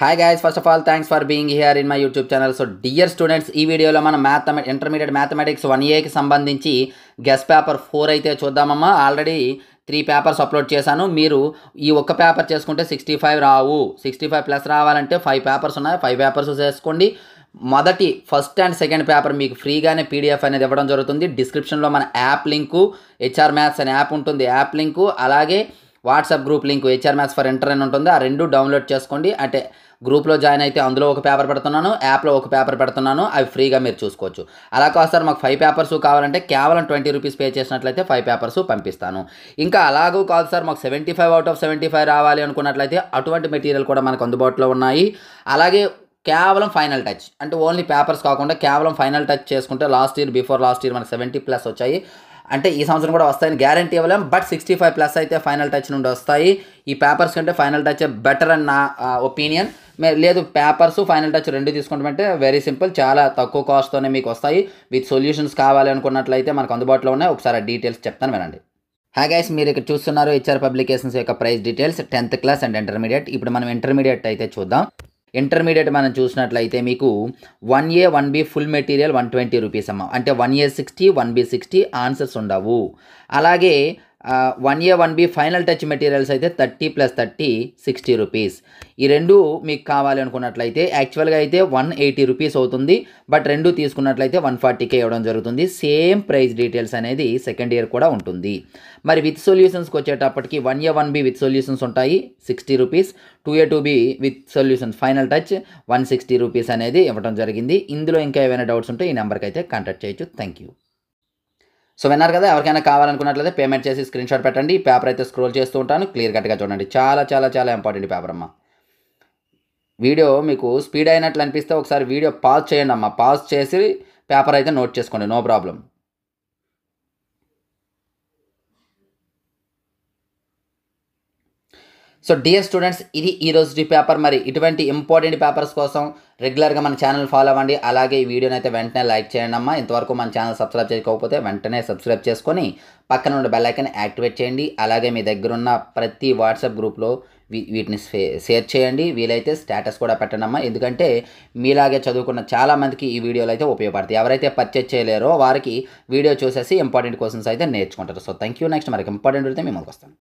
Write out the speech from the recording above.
Hi guys, first of all thanks for being here in my YouTube channel. So dear students, ఈ వీడియోలో మనం intermediate mathematics 1Aకి సంబంధించి guess paper 4 అయితే చూద్దామమ్మా. Already 3 papers upload చేశాను. మీరు ఈ ఒక్క పేపర్ చేసుకుంటే 65 రావు. 65 ప్లస్ రావాలంటే 5 పేపర్స్ ఉన్నాయి. 5 పేపర్స్ చేసుకోండి. ఫస్ట్ అండ్ సెకండ్ పేపర్ మీకు ఫ్రీగానే పీడిఎఫ్ అనేది ఇవ్వడం జరుగుతుంది. డిస్క్రిప్షన్లో మన యాప్ లింకు, హెచ్ఆర్ మ్యాథ్స్ అనే యాప్ ఉంటుంది, యాప్ లింకు, అలాగే WhatsApp group link HR maths for inter అని ఉంటుంది. ఆ రెండు డౌన్లోడ్ చేసుకోండి. అంటే గ్రూప్లో జాయిన్ అయితే అందులో ఒక పేపర్ పెడుతున్నాను, యాప్లో ఒక పేపర్ పెడుతున్నాను. అవి ఫ్రీగా మీరు చూసుకోవచ్చు. అలా కాదు సార్ మాకు 5 పేపర్స్ కావాలంటే కేవలం 20 రూపీస్ పే చేసినట్లయితే 5 పేపర్స్ పంపిస్తాను. ఇంకా అలాగూ కాదు సార్ మాకు 75 అవుట్ ఆఫ్ 75 రావాలి అనుకున్నట్లయితే అటువంటి మెటీరియల్ కూడా మనకు అందుబాటులో ఉన్నాయి. అలాగే కేవలం ఫైనల్ టచ్ అంటే ఓన్లీ పేపర్స్ కాకుండా కేవలం ఫైనల్ టచ్ చేసుకుంటే బిఫోర్ లాస్ట్ ఇయర్ మనకు 70 ప్లస్ వచ్చాయి. అంటే ఈ సంవత్సరం కూడా వస్తాయని గ్యారంటీ ఇవ్వలేం. బట్ 65 ప్లస్ అయితే ఫైనల్ టచ్ నుండి వస్తాయి. ఈ పేపర్స్ కంటే ఫైనల్ టచ్ బెటర్ అని నా ఒపీనియన్. లేదు పేపర్స్ ఫైనల్ టచ్ రెండు తీసుకుంటామంటే వెరీ సింపుల్, చాలా తక్కువ కాస్ట్తోనే మీకు వస్తాయి. విత్ సొల్యూషన్స్ కావాలి అనుకున్నట్లయితే మనకు అందుబాటులో ఉన్నాయి. ఒకసారి డీటెయిల్స్ చెప్తాను వినండి. హాయ్ గైస్, మీరు ఇక్కడ చూస్తున్నారు హెచ్ఆర్ పబ్లికేషన్స్ యొక్క price details 10th class and intermediate. ఇప్పుడు మనం ఇంటర్మీడియట్ అయితే చూద్దాం. ఇంటర్మీడియట్ మనం చూసినట్లయితే మీకు 1A 1B full material 120 rupees అమ్మ. అంటే 1A 60 1B 60 ఆన్సర్స్ ఉండవు. అలాగే 1A 1B final touch materials అయితే 30 + 30 60 రూపీస్. ఈ రెండు మీకు కావాలి అనుకున్నట్లయితే యాక్చువల్గా అయితే 180 రూపీస్ అవుతుంది. బట్ రెండు తీసుకున్నట్లయితే 140K ఇవ్వడం జరుగుతుంది. సేమ్ ప్రైస్ డీటెయిల్స్ అనేది సెకండ్ ఇయర్ కూడా ఉంటుంది. మరి విత్ సొల్యూషన్స్కి వచ్చేటప్పటికి 1A 1B విత్ సొల్యూషన్స్ ఉంటాయి 60 rupees. 2A 2B with solutions final touch 160 rupees అనేది ఇవ్వడం జరిగింది. ఇందులో ఇంకా ఏమైనా డౌట్స్ ఉంటే ఈ నెంబర్కి అయితే కాంటాక్ట్ చేయొచ్చు. Thank you. సో విన్నారు కదా, ఎవరికైనా కావాలనుకున్నట్లయితే పేమెంట్ చేసి స్క్రీన్ షాట్ పెట్టండి. ఈ పేపర్ అయితే స్క్రోల్ చేస్తూ ఉంటాను, క్లియర్ కట్గా చూడండి. చాలా చాలా చాలా ఇంపార్టెంట్ పేపర్ అమ్మ. వీడియో మీకు స్పీడ్ అయినట్లు అనిపిస్తే ఒకసారి వీడియో పాజ్ చేయండి అమ్మ. పాజ్ చేసి పేపర్ అయితే నోట్ చేసుకోండి, no problem. So dear students, ఇది ఈరోజు పేపర్. మరి ఇటువంటి ఇంపార్టెంట్ పేపర్స్ కోసం రెగ్యులర్గా మన ఛానల్ ఫాలో అవ్వండి. అలాగే ఈ వీడియోని అయితే వెంటనే లైక్ చేయండి అమ్మా. ఇంతవరకు మన ఛానల్ సబ్స్క్రైబ్ చేసుకోకపోతే వెంటనే సబ్స్క్రైబ్ చేసుకొని పక్కన ఉన్న బెల్ ఐకాన్ యాక్టివేట్ చేయండి. అలాగే మీ దగ్గర ఉన్న ప్రతి వాట్సాప్ గ్రూప్లో వీటిని షేర్ చేయండి. వీలైతే స్టేటస్ కూడా పెట్టండి అమ్మా. ఎందుకంటే మీలాగే చదువుకున్న చాలామందికి ఈ వీడియోలు అయితే ఉపయోగపడతాయి. ఎవరైతే పర్చేజ్ చేయలేరో వారికి వీడియో చూసేసి ఇంపార్టెంట్ క్వశ్చన్స్ అయితే నేర్చుకుంటారు. So thank you. నెక్స్ట్ మరికి ఇంపార్టెంట్ అయితే మేము వస్తాం.